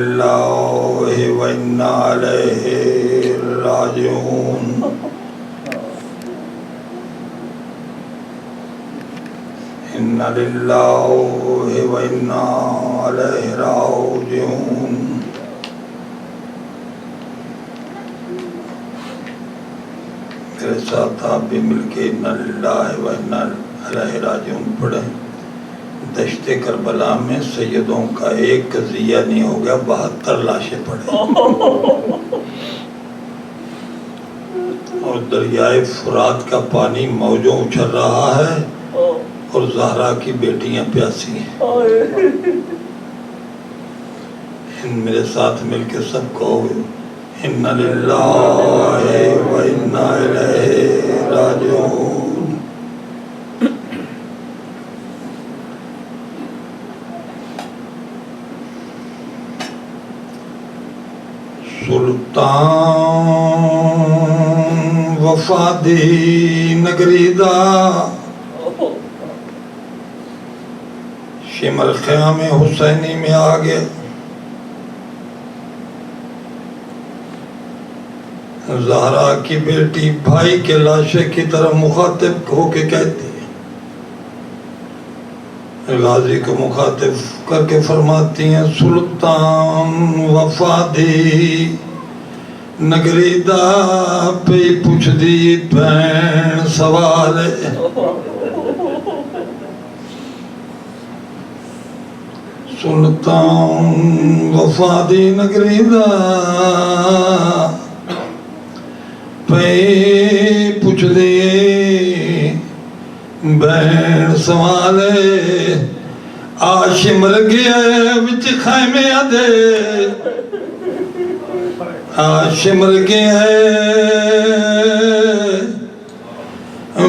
اللہ و انا الیہ راجعون ان للہ و انا الیہ راجعون میرے ساتھ آپ بھی مل کے ان للہ و انا الیہ راجعون پڑھیں۔ دشت کربلا میں سیدوں کا ایک قضیہ نہیں ہو گیا، 72 لاشیں پڑے اور دریائے فرات کا پانی موجوں اچھل رہا ہے اور زہرا کی بیٹیاں پیاسی ہیں۔ میرے ساتھ مل کے سب کہو ان للہ و انا الیہ راجعون۔ سلطان وفادی نگری دا شمر خیام حسینی میں آگے زہرا کی بیٹی بھائی کے لاشے کی طرف مخاطب ہو کے کہتی ہے، غازی کو مخاطب کر کے فرماتی ہیں، سلطان وفادی نگری دا پہ پوچھ دی بین سوال سلطان وفادی نگری دا پہ پوچھ دی بین سوال آش مر گیا وچ خیمے دے آش مر گیا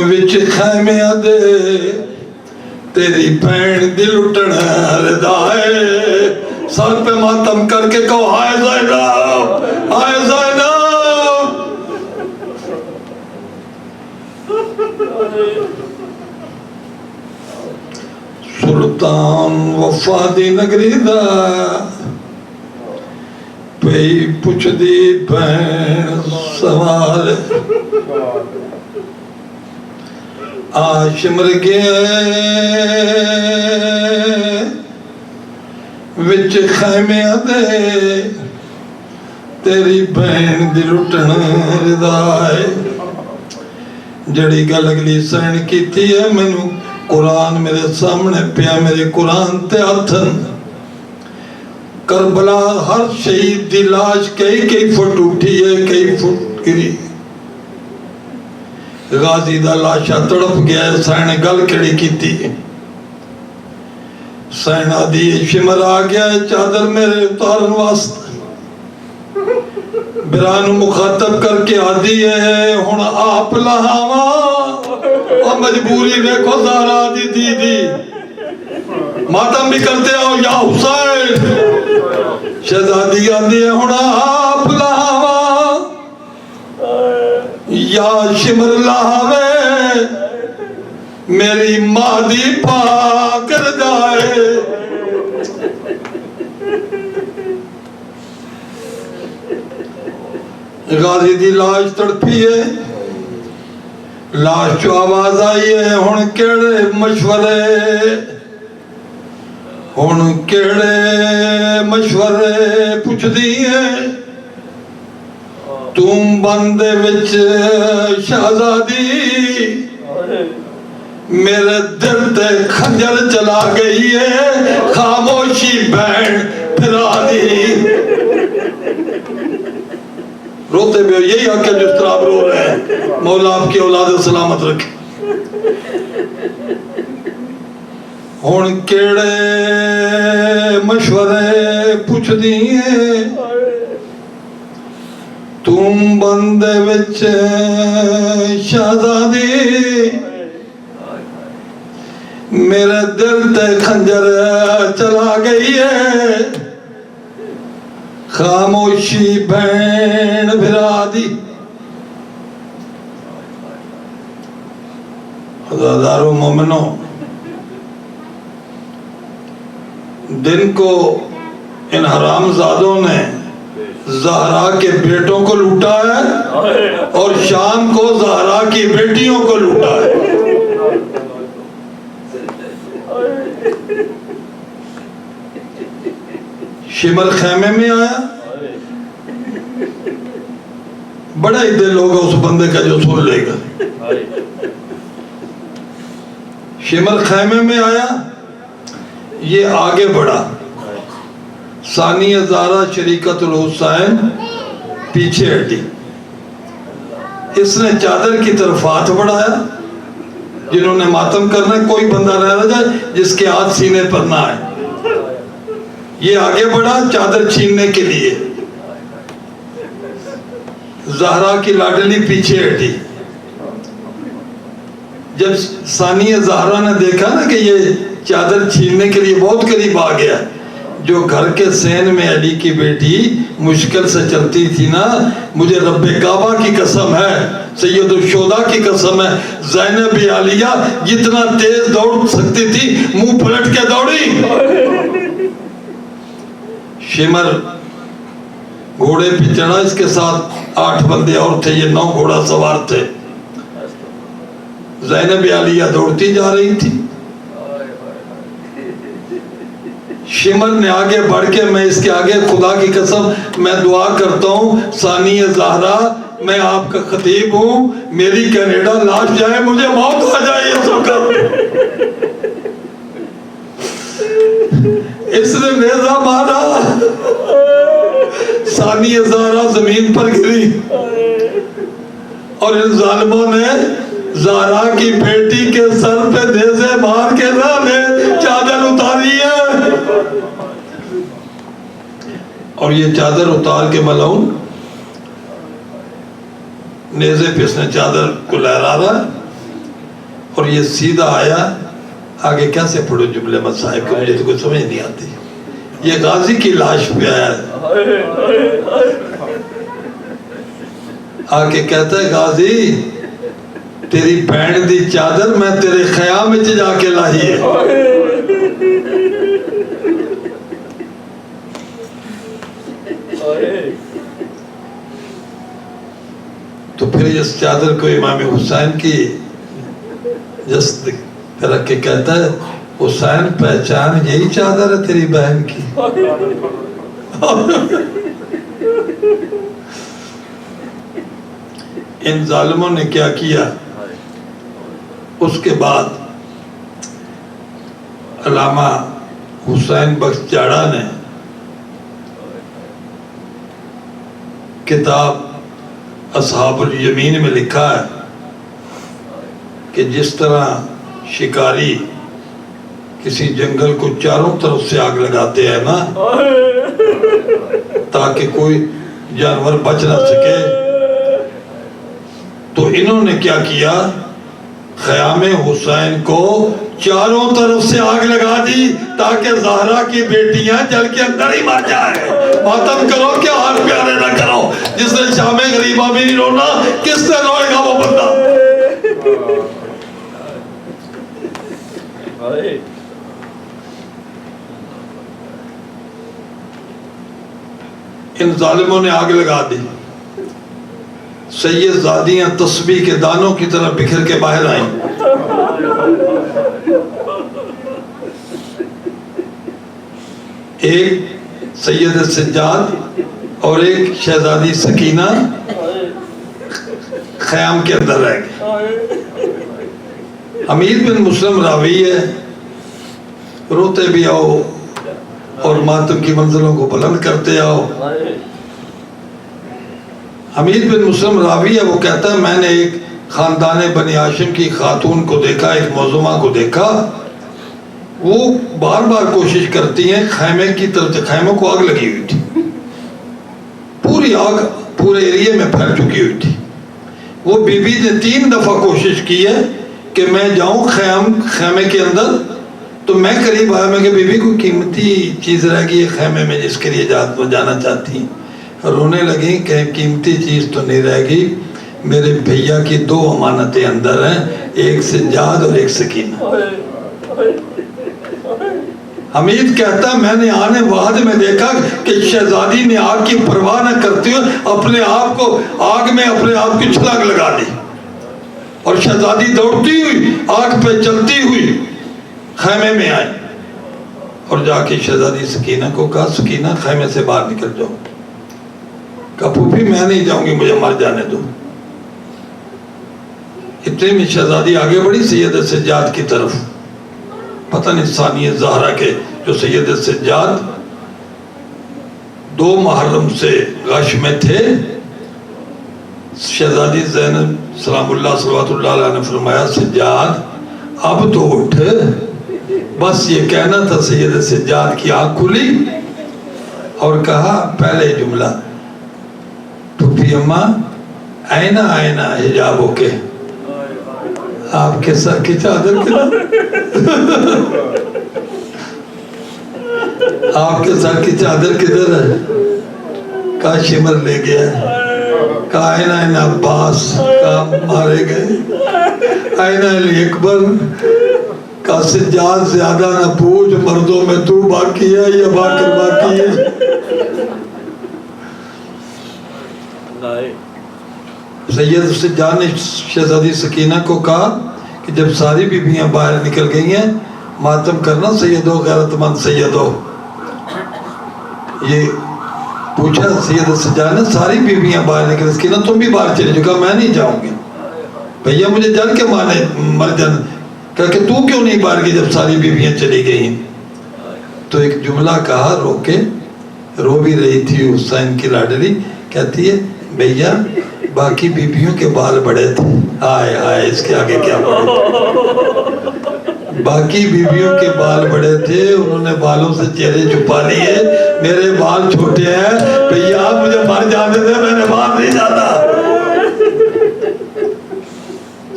وچ خیمے دے تیری بہن دی لٹن ردائے سر پہ ماتم کر کے کہو ہائے زینب ہائے زینب۔ سلطان وفادی نگری دا پئی پوچھ دی بہن سوال آش مر گئے وچ خیمے دے تیری بہن دی لٹن ردائے۔ جڑی گل اگلی سین کیتی ہے مینوں قرآن میرے سامنے پیا، میرے قرآن تے ہتھن کربلا ہر شہید دی لاش کئی فٹ اٹھی ہے، کئی فٹ گری، غازی دا لاشا تڑپ گیا ہے، سین گل کیڑی کیتی ہے؟ سین آدھی شمر آ گیا ہے چادر میرے اتارن واسطے، برانو مخاطب کر کے آدھی ہے ہن آپ لہاواں اور مجبوری دیکھو زہرا دی دی ماتم بھی کرتے ہو یا حسین، شہزادی آدھی ہے ہن آپ لہاواں یا شمر لہاوے میری ماں دی پاک رجائے۔ غازی دی لاش تڑپی ہے، لاش چو آواز آئی ہے ہن کیڑے مشورے، ہن کیڑے مشورے پوچھ دی ہے، تم بندے وچ شہزادی میرے دل تے خنجر چلا گئی ہے، خاموشی بہن پھرا دی۔ روتے بھی ہو یہی حق ہے جس طرح آپ رو رہے ہیں، مولا آپ کی اولاد سلامت رکھے۔ ہن کیڑے مشورے پوچھ دیئے تم بندے وچ شہزادی میرے دل تے خنجر چلا گئی ہے، خاموشی بہن بھرا دی۔ خدادارو مومنو، دن کو ان حرام زادوں نے زہرا کے بیٹوں کو لوٹا ہے اور شام کو زہرا کی بیٹیوں کو لوٹا ہے. شمر خیمے میں آیا, بڑا ہی دل ہوگا اس بندے کا جو سن لے گا. شمر خیمے میں آیا, یہ آگے بڑھا. ثانی زہرا شریکت الحسین پیچھے ہٹی. اس نے چادر کی طرف ہاتھ بڑھایا. جنہوں نے ماتم کرنا ہے, کوئی بندہ نہ رہ جائے جس کے ہاتھ سینے پر نہ آئے. یہ آگے بڑھا چادر چھیننے کے لیے. زہرا کی لاڈلی پیچھے ہٹی. جب ثانی زہرا نے دیکھا نا کہ یہ چادر چھیننے کے لیے بہت قریب آ گیا, جو گھر کے سین میں علی کی بیٹی مشکل سے چلتی تھی نا, مجھے رب کعبہ کی قسم ہے, سید الشہداء کی قسم ہے, زینب عالیہ جتنا تیز دوڑ سکتی تھی منہ پلٹ کے دوڑی. شمر گھوڑے پہ چڑھا, اس کے ساتھ 8 بندے اور تھے, یہ 9 گھوڑا سوار تھے. زینب عالیہ دوڑتی جا رہی تھی. شمر نے آگے بڑھ کے, میں اس کے آگے خدا کی قسم میں دعا کرتا ہوں, ثانی زہرا میں آپ کا خطیب ہوں, میری کینیڈا لاش جائے, مجھے موت آ جائے اس وقت. اس نے نیزہ مارا, ثانی زہرا زمین پر گری, اور ان ظالموں نے زہرا کی بیٹی کے سر پہ نیزے مار کے چادر اتاری ہے. اور یہ چادر اتار کے ملعون نیزے پہ اس نے چادر کو لہرا رہا, اور یہ سیدھا آیا. آگے کیسے پڑھو جملے مصائب کو, مجھے تو کوئی سمجھ نہیں آتی. یہ غازی کی لاش پہ آیا, آگے کہتا ہے غازی تیری بہن دی چادر میں تیرے خیام میں جا کے لائی ہے. تو پھر اس چادر کو امام حسین کی جسد پہ رکھ کے کہتا ہے, حسین پہچان یہی چادر ہے تیری بہن کی. ان ظالموں نے کیا کیا. اس کے بعد علامہ حسین بخش جاڑا نے کتاب اصحاب الیمین میں لکھا ہے کہ جس طرح شکاری کسی جنگل کو چاروں طرف سے آگ لگاتے ہیں نا تاکہ کوئی جانور بچ نہ سکے, تو انہوں نے کیا کیا, خیام حسین کو چاروں طرف سے آگ لگا دی تاکہ زہرا کی بیٹیاں جل کے اندر ہی مر جائیں. ماتم کرو کہ ہاتھ پیارے نہ کرو. جس نے شام غریبہ بھی نہیں رونا, کس نے روئے گا وہ بندہ. ان ظالموں نے آگ لگا دی. سید زادیاں تسبیح کے دانوں کی طرح بکھر کے باہر آئیں. ایک سید سجاد اور ایک شہزادی سکینہ خیام کے اندر رہ گئے. حمید بن مسلم راوی ہے, روتے بھی آؤ اور ماتم کی منزلوں کو بلند کرتے آؤ. حمید بن مسلم راوی ہے, وہ کہتا ہے میں نے ایک خاندان بنی ہاشم کی خاتون کو دیکھا, ایک موزمہ کو دیکھا, وہ بار بار کوشش کرتی ہیں خیمے کی طرف. خیموں کو آگ لگی ہوئی تھی, پوری آگ پورے ایریے میں پھیل چکی ہوئی تھی. وہ بی بی نے 3 دفعہ کوشش کی ہے کہ میں جاؤں خیمے کے اندر, تو میں قریب آیا, میں کہ بی بی کوئی قیمتی چیز رہ گئی ہے خیمے میں جس کے لیے جانا چاہتی ہیں. رونے لگیں کہ قیمتی چیز تو نہیں رہ گئی, میرے بھیا کی 2 امانتیں اندر ہیں, ایک سجاد اور ایک سکینہ. حمید کہتا ہے میں نے آنے وعد میں دیکھا کہ شہزادی نے آگ کی پرواہ نہ کرتے ہوئے اپنے آپ کو آگ میں اپنے آپ کی چھلانگ لگا دی، اور شہزادی دوڑتی ہوئی آگ پہ چلتی ہوئی خیمے میں آئی، اور جا کے شہزادی سکینہ کو کہا سکینہ خیمے سے باہر نکل جاؤ۔ کہا پھوپھی میں نہیں جاؤں گی، مجھے مر جانے دو۔ اتنے میں شہزادی آگے بڑھی سید سجاد کی طرف، پتہ نہیں ثانیہ زہرا کے جو سید سجاد 2 محرم سے غش میں تھے، شہزادی زینب سلام اللہ صلوات اللہ علیہ نے فرمایا سجاد اب تو اٹھ، بس یہ کہنا تھا۔ سید سجاد کی آنکھ کھلی اور کہا پہلے جملہ پھوپھی اماں آئینہ آئینہ حجاب ہو کے آپ کے سر کی چادر کدھر، آپ کے سر کی چادر کدھر ہے؟ کہا شمر لے گیا ہے۔ کہا آئینہ آئینہ عباس، کہا مارے گئے۔ آئینہ علی اکبر، کہا سجاد زیادہ نہ پوچھ، مردوں میں تو باقی ہے یا باقر باقی ہے؟ سید سجاد نے شہزادی سکینہ کو کہا کہ جب ساری بیویاں باہر نکل گئی ہیں ماتم کرنا سیدو غیرت مند سیدو۔ یہ پوچھا سید سجاد نے ساری بیویاں باہر نکل، سکینہ تم بھی باہر چلے جو؟ کہا میں نہیں جاؤں گی بھیا، مجھے جل کے مانے مر جانا۔ کہا کہ تو کیوں نہیں باہر گئی جب ساری بیویاں چلی گئی ہیں؟ تو ایک جملہ کہا رو کے، رو بھی رہی تھی حسین کی لاڈلی، کہتی ہے بھیا باقی بیویوں کے بال بڑے تھے، آئے آئے اس کے آگے کیا بڑے، باقی بیویوں کے بال بڑے تھے، انہوں نے بالوں سے چہرے چھپا لیے، میرے بال چھوٹے ہیں بھیا مجھے مر جانے دے، میں نے باہر نہیں جاتا۔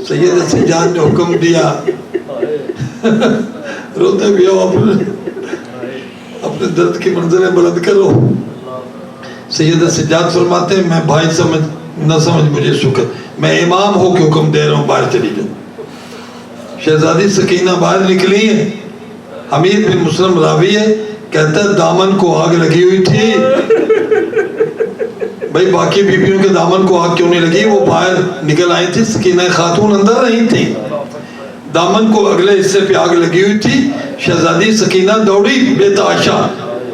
سید سجاد نے حکم دیا روتے بھی ہو اپنے درد کی منظریں بلند کرو۔ سید سجاد فرماتے ہیں میں بھائی سمجھ نہ سمجھ مجھے شکر، میں امام ہو کے حکم دے رہا ہوں باہر چلی جاؤ۔ شہزادی سکینہ باہر نکلی ہے، حمید بن مسلم راوی ہے، کہتا ہے دامن کو آگ لگی ہوئی تھی۔ بھئی باقی بیویوں کے دامن کو آگ کیوں نہیں لگی؟ وہ باہر نکل آئی تھی، سکینہ خاتون اندر رہی تھی، دامن کو اگلے حصے پہ آگ لگی ہوئی تھی۔ شہزادی سکینہ دوڑی بے تحاشا،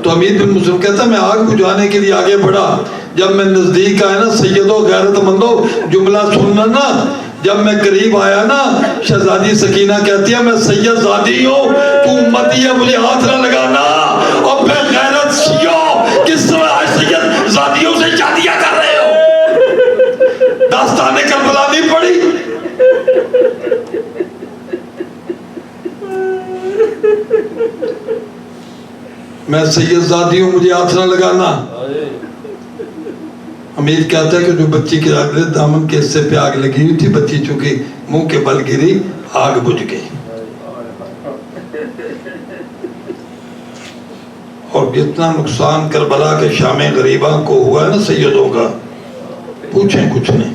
تو حمید بن مسلم کہتا ہے میں آگ بجھانے کے لیے آگے بڑھا، جب میں نزدیک آیا نا سیدو غیرت مندو جملہ سننا نا، جب میں قریب آیا نا شہزادی سکینہ کہتی ہے میں سید زادی ہوں، تو امتی ہے مجھے ہاتھ نہ لگانا، اور بے غیرت شیعو کس طرح آج سید زادیوں سے شادیاں کر رہے ہو؟ داستان کربلا نہیں پڑی؟ میں سید زادی ہوں مجھے ہاتھ نہ لگانا۔ حمید کہتا ہے کہ جو بچی کے اگلے دامن کے حصے پہ آگ لگی ہوئی تھی، بچی چونکہ منہ کے بل گری، آگ بجھ گئی۔ اور جتنا نقصان کربلا کے شام غریبہ کو ہوا ہے نا سیدوں کا، پوچھیں کچھ نہیں۔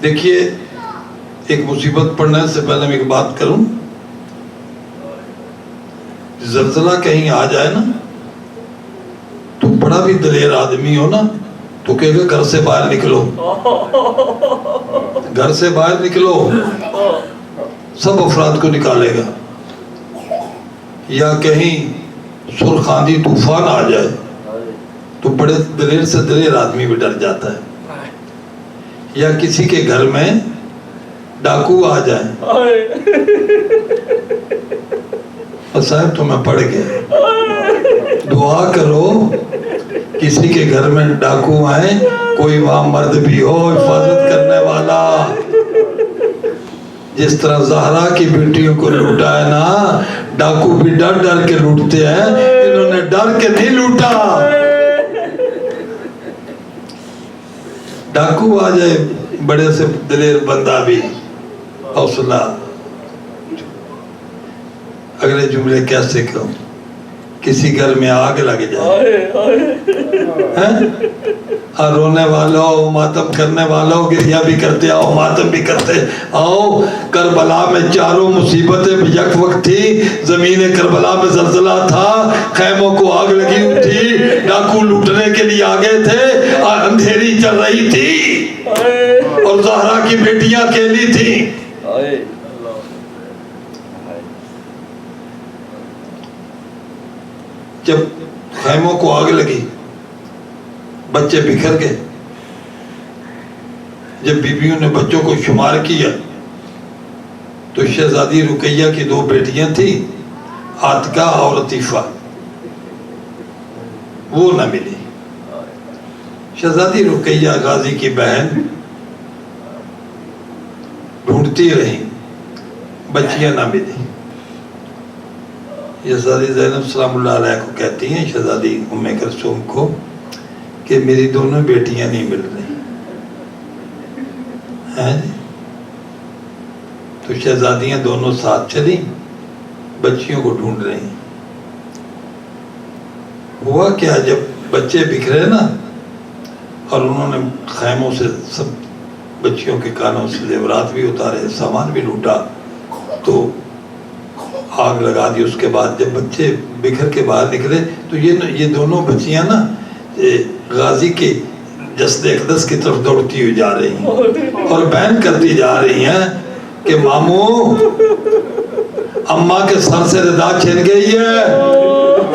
دیکھیے ایک مصیبت پڑھنے سے پہلے میں ایک بات کروں، زلزلہ کہیں آ جائے نا تو بڑا بھی دلیر آدمی ہو نا تو کہے گا گھر سے باہر نکلو، گھر سے باہر نکلو، سب افراد کو نکالے گا۔ یا کہیں سرخاندی طوفان آ جائے تو بڑے دلیر سے دلیر آدمی بھی ڈر جاتا ہے۔ یا کسی کے گھر میں ڈاکو آ جائے، صاحب تمہیں پڑ گئے، دعا کرو کسی کے گھر میں ڈاکو آئے، کوئی وہاں مرد بھی ہو حفاظت کرنے والا۔ جس طرح زہرا کی بیٹیوں کو لوٹا ہے نا، ڈاکو بھی ڈر ڈر کے لوٹتے ہیں، انہوں نے ڈر کے نہیں لوٹا۔ ڈاکو آ جائے بڑے سے دلیر بندہ بھی حوصلہ۔ اگلے جملے کیسے کہوں؟ کسی گھر میں آگ لگ جائے، اور رونے والوں، ماتم کرنے والوں، گریہ بھی کرتے آؤ، ماتم بھی کرتے آؤ۔ کربلا میں چاروں مصیبتیں یک وقت تھی، زمین کربلا میں زلزلہ تھا، خیموں کو آگ لگی ہوئی تھی، ڈاکو لوٹنے کے لیے آگے تھے، اندھیری چل رہی تھی، اور زہرا کی بیٹیاں اکیلی تھیں۔ جب خیموں کو آگ لگی، بچے بکھر گئے، جب بیویوں نے بچوں کو شمار کیا تو شہزادی رقیہ کی 2 بیٹیاں تھیں، عاتقہ اور عطیفہ، وہ نہ ملی۔ شہزادی رقیہ غازی کی بہن ڈھونڈتی رہی، بچیاں نہ ملی۔ شہزادی زینب سلام اللہ علیہ کو کہتی ہیں، شہزادی ام کلثوم کو، کہ میری دونوں بیٹیاں نہیں مل رہی ہیں۔ تو شہزادیاں دونوں ساتھ چلیں، بچیوں کو ڈھونڈ رہی ہیں۔ ہوا کیا، جب بچے بکھرے نا، اور انہوں نے خیموں سے سب بچیوں کے کانوں سے زیورات بھی اتارے، سامان بھی لوٹا، تو آگ لگا دی۔ اس کے بعد جب بچے بکھر کے باہر نکلے تو یہ دونوں بچیاں نا غازی کے جسد اقدس کی طرف دوڑتی ہوئی جا رہی ہیں، اور بیان کرتی جا رہی ہیں کہ ماموں، اماں کے سر سے ردا چھن گئی ہے،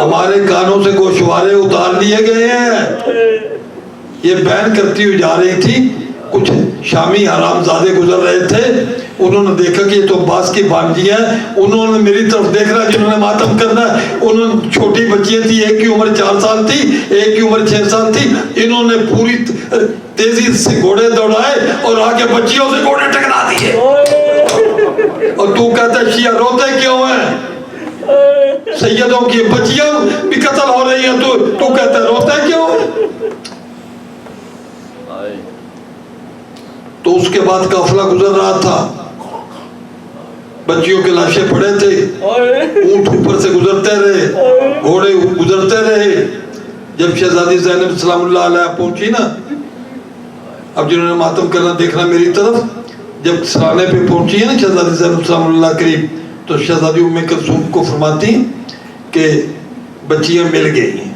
ہمارے کانوں سے گوشوارے اتار لیے گئے ہیں۔ یہ بیان کرتی ہوئی جا رہی تھی۔ کچھ شامی حرام زادے گزر رہے تھے، انہوں نے دیکھا کہ یہ تو عباس کی بانجی ہے، انہوں نے میری طرف دیکھنا، جنہوں نے ماتم کرنا ہے، انہوں نے چھوٹی بچیاں تھی، ایک کی عمر 4 سال تھی، ایک کی عمر 6 سال تھی، انہوں نے پوری تیزی سے گھوڑے دوڑائے اور آگے بچیوں سے گھوڑے ٹکرا دیے۔ اور تو کہتا ہے شیعہ روتے کیوں ہیں؟ سیدوں کی بچیاں بھی قتل ہو رہی ہیں، تو کہتا ہے روتے کیوں ہیں؟ تو اس کے بعد قافلہ گزر رہا تھا، بچیوں کے لاشیں پڑے تھے، اونٹ اوپر سے گزرتے رہے، گھوڑے گزرتے رہے۔ جب شہزادی زینب سلام اللہ علیہ پہنچی نا، اب جنہوں نے ماتم کرنا دیکھنا میری طرف، جب سرانے پہ پہنچی ہے نا شہزادی زینب سلام اللہ قریب، تو شہزادی ام کلثوم کو فرماتی کہ بچیاں مل گئی ہیں۔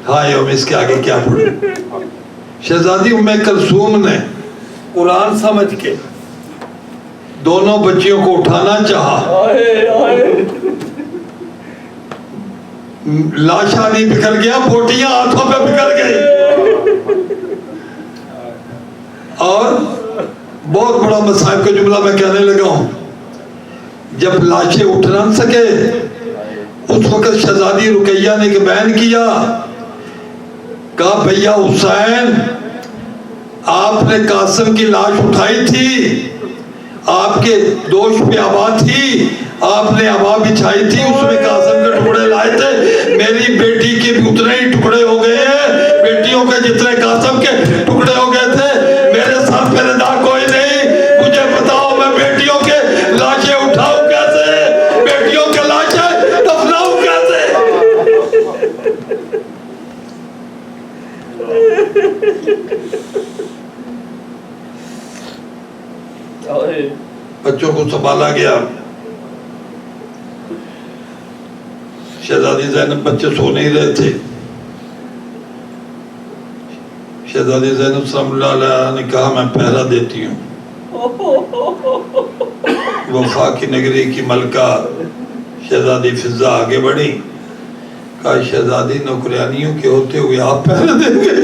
ہائے، ہم اس کے آگے کیا پڑھیں؟ شہزادی ام کلثوم نے قرآن سمجھ کے دونوں بچیوں کو اٹھانا چاہا، لاشاں نہیں بکھر گیا، بوٹیاں ہاتھوں پہ بکھر گئی۔ اور بہت بڑا مصائب کا جملہ میں کہنے لگا ہوں، جب لاشیں اٹھ نہ سکے، اس وقت شہزادی رقیہ نے ایک بیان کیا، کہا بھیا حسین، آپ نے قاسم کی لاش اٹھائی تھی، آپ کے دوش پہ عبا تھی، آپ نے عبا بچھائی تھی، اس میں قاسم کے ٹکڑے لائے تھے، میری بیٹی کے بھی اتنے ہی ٹکڑے ہو گئے ہیں، بیٹیوں کے جتنے قاسم کے ٹکڑے ہو گئے تھے، میرے سر پہ ردا کوئی نہیں، مجھے بتاؤ میں بیٹیوں کے لاشیں اٹھاؤں کیسے، بیٹیوں کے لاشیں دفناؤں کیسے؟ بچوں کو سنبھالا گیا، شہزادی زینب، بچے سو نہیں رہے تھے، شہزادی زینب سلام اللہ علیہ نے کہا میں پہرا دیتی ہوں۔ وفا کی نگری کی ملکہ شہزادی فضہ آگے بڑھی، کہا شہزادی نوکریانیوں کے ہوتے ہوئے آپ پہرا دیں گے؟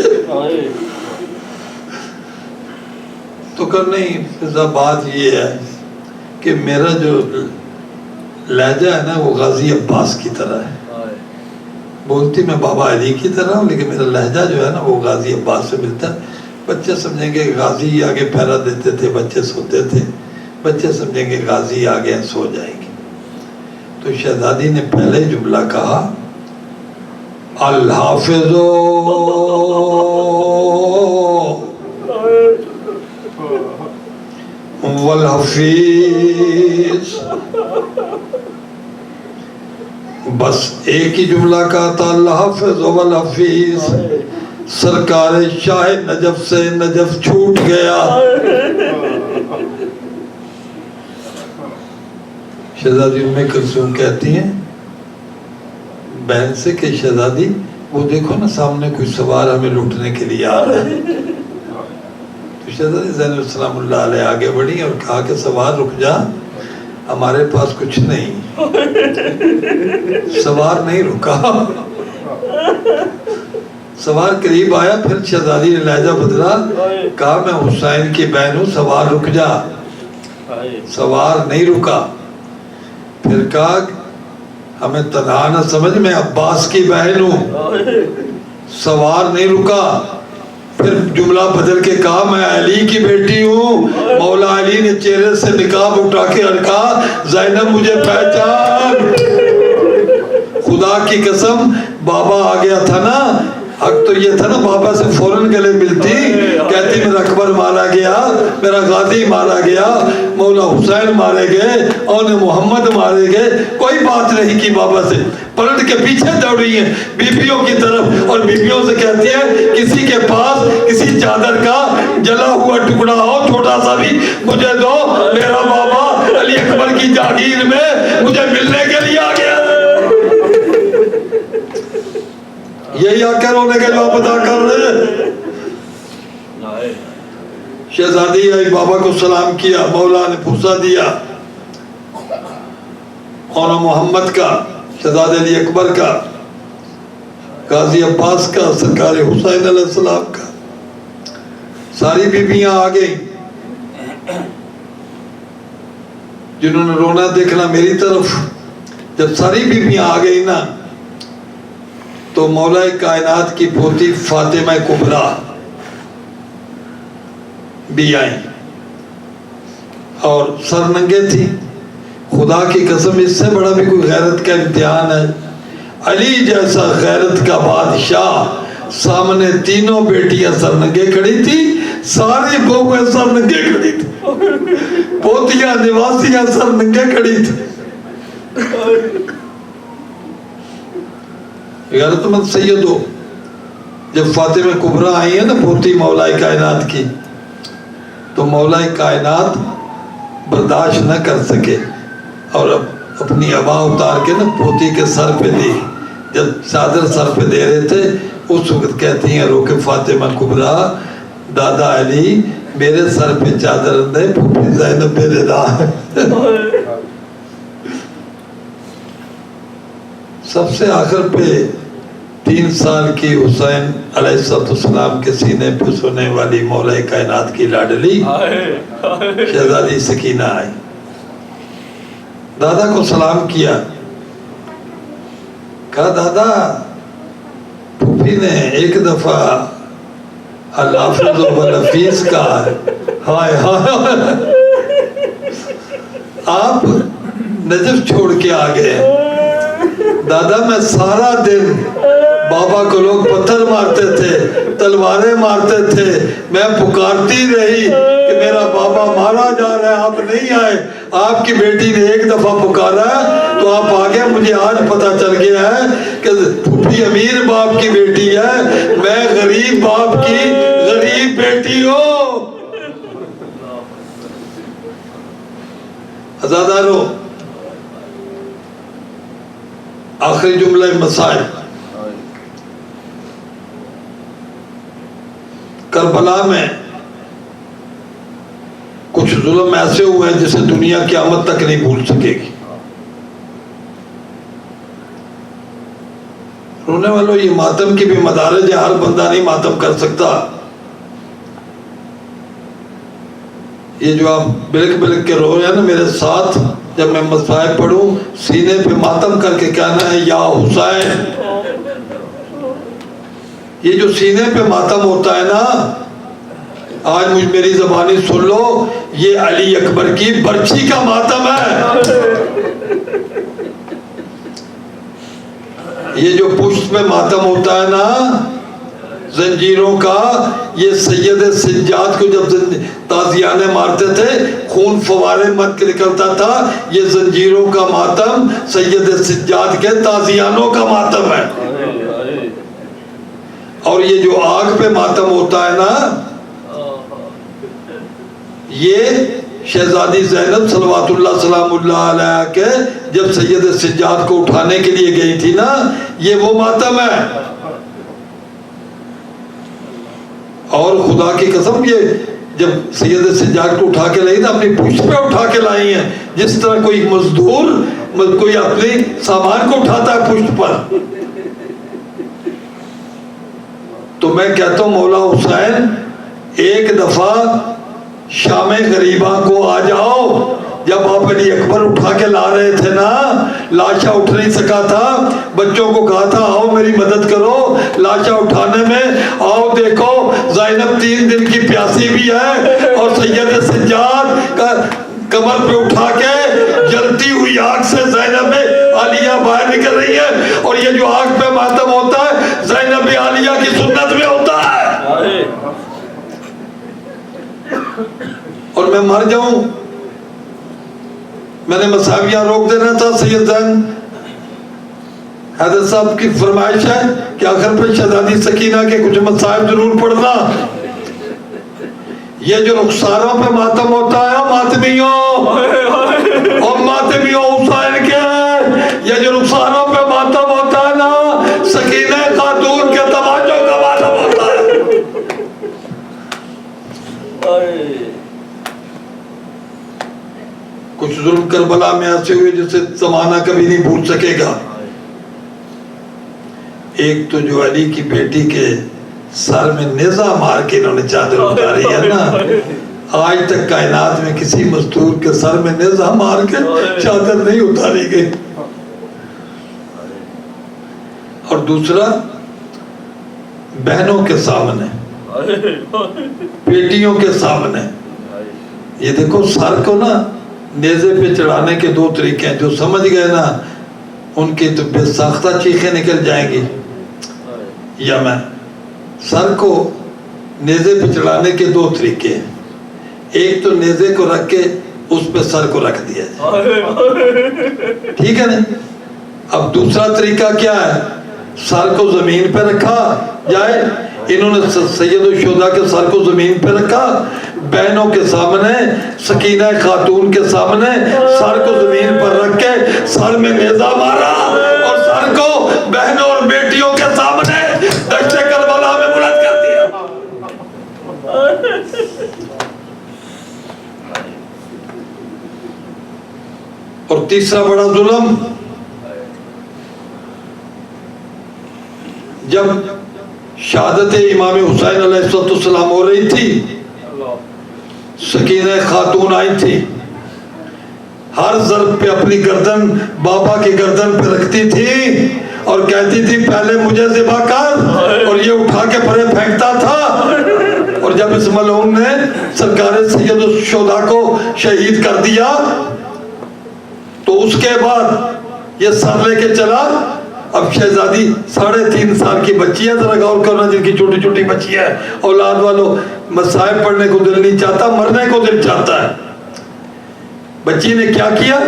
تو کہا نہیں فضہ، بات یہ ہے کہ میرا جو لہجہ ہے نا وہ غازی عباس کی طرح ہے، بولتی میں بابا علی کی طرح ہوں، لیکن میرا لہجہ جو ہے نا وہ غازی عباس سے ملتا ہے۔ بچے سمجھیں گے غازی آگے پہرا دیتے تھے، بچے سوتے تھے، بچے سمجھیں گے غازی آگے سو جائیں گے۔ تو شہزادی نے پہلے جملہ کہا، الحافظ والحفیظ بس ایک ہی جملہ کہا تھا اللہ حافظ والحفیظ، سرکار شاہ نجف سے نجف چھوٹ گیا۔ شہزادی ام کلثوم کہتی ہیں بہن سے کہ شہزادی وہ دیکھو نا سامنے کوئی سوار ہمیں لوٹنے کے لیے آ رہا ہے۔ تو شہزادی زینب السلام اللہ علیہ آگے بڑھی اور کہا کہ سوار رک جا، ہمارے پاس کچھ نہیں۔ سوار نہیں رکا، سوار قریب آیا، پھر شہزادی نے لہجہ بدلا، کہا میں حسین کی بہن ہوں، سوار رک جا۔ سوار نہیں رکا، پھر کہا ہمیں تنہا نہ سمجھ، میں عباس کی بہن ہوں۔ سوار نہیں رکا، پھر جملہ بدل کے کہا میں علی کی بیٹی ہوں۔ مولا علی نے چہرے سے نقاب اٹھا کے کہا زینب مجھے پہچان۔ خدا کی قسم بابا آ گیا تھا نا، حق تو یہ تھا نا بابا سے فوراً گلے ملتی، کہتی میرا اکبر مارا گیا، میرا غازی مارا گیا، مولا حسین مارے گئے، اور محمد مارے گئے، کوئی بات نہیں کی بابا سے۔ پلٹ کے پیچھے دوڑی ہیں بیبیوں کی طرف اور بیبیوں سے کہتی ہیں کسی کے پاس کسی چادر کا جلا ہوا ٹکڑا ہو چھوٹا سا بھی مجھے دو، میرا بابا علی اکبر کی جاگیر میں مجھے ملنے کے لیے آ گیا۔ یہی آ کر رونے کے جواب ادا کر رہے ہیں۔ شہزادی آئی، بابا کو سلام کیا، مولا نے پوسا دیا، اور محمد کا، شہزادے علی اکبر کا، غازی عباس کا، سرکار حسین علیہ السلام کا، ساری بیبیاں آ گئیں۔ جنہوں نے رونا دیکھنا میری طرف، جب ساری بیبیاں آ گئی نا تو مولا کائنات کی پوتی فاطمہ کبریٰ بھی آئیں اور سر ننگے تھی۔ خدا کی قسم اس سے بڑا بھی کوئی غیرت کا امتحان ہے؟ علی جیسا غیرت کا بادشاہ، سامنے تینوں بیٹیاں سر ننگے کھڑی تھی، ساری بہویں سر ننگے کھڑی تھی، پوتیاں نواسیاں سر ننگے کھڑی تھی۔ غیرت مند سیدو، جب فاطمہ کبریٰ آئی ہیں نا پوتی مولا کائنات کی، تو مولا کائنات برداشت نہ کر سکے اور اپنی عبا اتار کے نا پوتی کے سر پہ دی۔ جب چادر سر پہ دے رہے تھے اس وقت کہتی ہیں رو کے فاطمہ کبریٰ دادا علی میرے سر پہ چادر دے، پھوپھی زینب میرے راہ ہے۔ سب سے آخر پہ 3 سال کی حسین علیہ السلام کے سینے پہ سونے والی مولا کائنات کی لاڈلی شہزادی سکینہ آئی، دادا کو سلام کیا، کہا دادا پھوپھی نے ایک دفعہ الحافظ والحفیظ کہا، ہائے ہائے آپ نجف چھوڑ کے آ گئے۔ دادا میں سارا دن بابا کو لوگ پتھر مارتے تھے، تلواریں مارتے تھے، میں پکارتی رہی کہ میرا بابا مارا جا رہا ہے، آپ نہیں آئے۔ آپ کی بیٹی نے ایک دفعہ پکارا تو آپ آگے، مجھے آج پتا چل گیا ہے کہ پھوپھی امیر باپ کی بیٹی ہے، میں غریب باپ کی غریب بیٹی ہوں۔ عزادارو، آخری جملہ مسائل۔ کربلا میں کچھ ظلم ایسے ہوئے ہیں جسے دنیا قیامت تک نہیں بھول سکے گی۔ رونے والوں، یہ ماتم کی بھی مدارج ہے، ہر بندہ نہیں ماتم کر سکتا۔ یہ جو آپ بلک بلک کے رو رہے ہیں نا میرے ساتھ، جب میں مصائب پڑھوں سینے پہ ماتم کر کے کہنا ہے یا حسین۔ یہ جو سینے پہ ماتم ہوتا ہے نا، آج مجھ میری زبانی سن لو، یہ علی اکبر کی برچھی کا ماتم ہے۔ یہ جو پشت پہ ماتم ہوتا ہے نا زنجیروں کا، یہ سید سجاد کو جب تازیانے مارتے تھے خون فوارے مت کے نکلتا تھا. یہ زنجیروں کا ماتم سید سجاد کے تازیانوں کا ماتم ہے. اور یہ جو آگ پہ ماتم ہوتا ہے نا, یہ شہزادی زینب صلوات اللہ سلام اللہ علیہ کے جب سید سجاد کو اٹھانے کے لیے گئی تھی نا, یہ وہ ماتم ہے. اور خدا کی قسم یہ جب سید سجاد کو اٹھا کے لائی نا, اپنی پشت پہ اٹھا کے لائی ہیں, جس طرح کوئی مزدور کوئی اپنے سامان کو اٹھاتا ہے پشت پر. تو میں کہتا ہوں مولا حسین ایک دفعہ شام غریبہ کو آ جاؤ. جب آپ علی اکبر اٹھا کے لا رہے تھے نا, لاشا اٹھ نہیں سکا تھا, بچوں کو کہا تھا آؤ میری مدد کرو لاشا اٹھانے میں, آؤ دیکھو زینب 3 دن کی پیاسی بھی ہے اور سید سجاد کا کمر پہ اٹھا کے جلتی ہوئی آگ سے زینب عالیہ باہر نکل رہی ہے. اور یہ جو آگ پہ ماتم ہوتا ہے زینب عالیہ کی سنت میں ہوتا ہے. اور میں مر جاؤں, میں نے مساویہ روک دینا تھا. سید زین حضرت صاحب کی فرمائش ہے کہ آخر پہ شہزادی سکینہ کے کچھ مصائب ضرور پڑھنا. یہ جو رخساروں پہ ماتم ہوتا ہے ماتمیوں اور ماتمیوں حسین کے, یہ جو رخساروں پہ ماتم ہوتا ہے نا, سکینہ خاتون کے تماچوں کا ماتم ہوتا ہے. کچھ ظلم کربلا میں ایسے ہوئے جسے زمانہ کبھی نہیں بھول سکے گا. ایک تو جو علی کی بیٹی کے سر میں نیزہ مار کے انہوں نے چادر اتاری ہے نا, آج تک کائنات میں کسی مزدور کے سر میں نیزہ مار کے چادر نہیں اتاری گئی. اور دوسرا بہنوں کے سامنے, بیٹیوں کے سامنے, یہ دیکھو سر کو نا نیزے پہ چڑھانے کے 2 طریقے ہیں. جو سمجھ گئے نا ان کی تو بے ساختہ چیخیں نکل جائیں گی. یا میں سر کو نیزے پہ چڑھانے کے 2 طریقے ہیں. ایک تو نیزے کو رکھ کے اس پہ سر کو رکھ دیا جائے, ٹھیک ہے نا. اب دوسرا طریقہ کیا ہے, سر کو زمین پہ رکھا جائے. انہوں نے سید الشہداء کے سر کو زمین پہ رکھا, بہنوں کے سامنے سکینہ خاتون کے سامنے سر کو زمین پر رکھ کے سر میں نیزہ مارا, اور سر کو بہنوں اور بیٹیوں کے سامنے دشت کربلا میں بلند کر دیا. اور تیسرا بڑا ظلم, جب شہادت امام حسین علیہ السلام ہو رہی تھی, سکینہ خاتون آئی تھی, ہر ضرب پہ اپنی گردن بابا کی گردن پہ رکھتی تھی اور کہتی تھی پہلے مجھے ذبح کر, اور یہ اٹھا کے پرے پھینکتا تھا. اور جب اس ملعون نے سرکار سید الشہداء کو شہید کر دیا تو اس کے بعد یہ سر لے کے چلا. اب شہزادی 3.5 سال کی بچی ہے, ذرا غور کرنا, جن کی چھوٹی چھوٹی بچی ہے, اولاد والوں مصائب پڑھنے کو دل نہیں چاہتا, مرنے کو دل چاہتا ہے. بچی نے کیا کیا,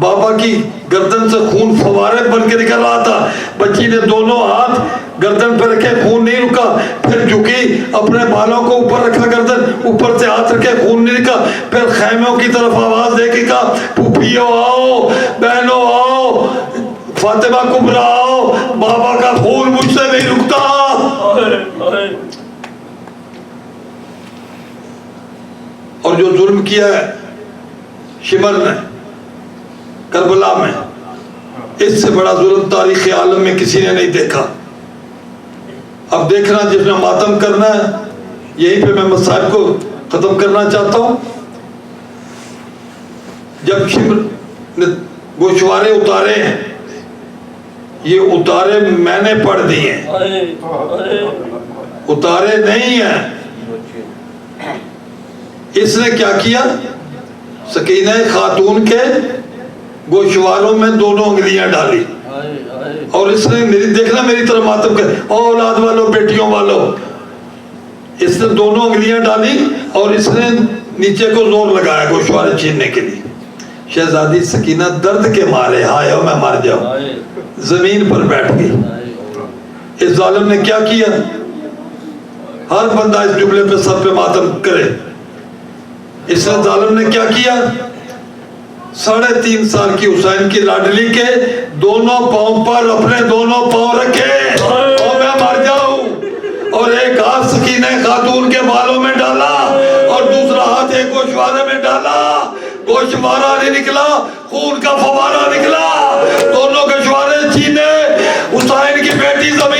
بابا کی گردن سے خون فوارے بن کے نکل رہا تھا, بچی نے دونوں ہاتھ گردن پہ رکھے, خون نہیں رکا, پھر جھکی اپنے بالوں کو اوپر رکھا, گردن اوپر سے ہاتھ رکھے, خون نہیں رکا, پھر خیموں کی طرف آواز دے کے کہا پھوپھیو آؤ, بہنوں آؤ, فاطمہ کبریٰ آؤ, بابا کا خون مجھ سے نہیں رکتا. اور جو ظلم کیا ہے شمر نے کربلا میں, اس سے بڑا ظلم تاریخ عالم میں کسی نے نہیں دیکھا. اب دیکھنا جس نے ماتم کرنا ہے, یہیں پہ میں مصائب کو ختم کرنا چاہتا ہوں. جب شمر نے گوشوارے اتارے ہیں, یہ اتارے میں نے پڑھ دیے, اتارے نہیں ہیں. اس نے کیا کیا, سکینہ خاتون کے گوشواروں میں 2 انگلیاں ڈالی, اور اس نے دیکھنا میری طرف ماتم کر, اولاد والوں بیٹیوں والوں, اس نے دونوں انگلیاں ڈالی اور اس نے نیچے کو زور لگایا گوشوارے چھیننے کے لیے. شہزادی سکینہ درد کے مارے ہائے ہو میں مر جاؤں زمین پر بیٹھ گئی. اس ظالم نے کیا کیا؟ ہر بندہ اس جملے پہ سب پہ ماتم کرے. اس نے ظالم نے کیا کیا؟ 3.5 سال کی حسین کی لاڈلی کے دونوں پاؤں پر اپنے دونوں پاؤں رکھے اور میں مر جاؤں، اور ایک ہاتھ سکینہ خاتون کے بالوں میں ڈالا اور دوسرا ہاتھ ایک گوشوارے میں ڈالا. گوشوارہ نہیں نکلا، خون کا فوارہ نکلا. دونوں گوشوارے چھینے، حسین کی بیٹی زمین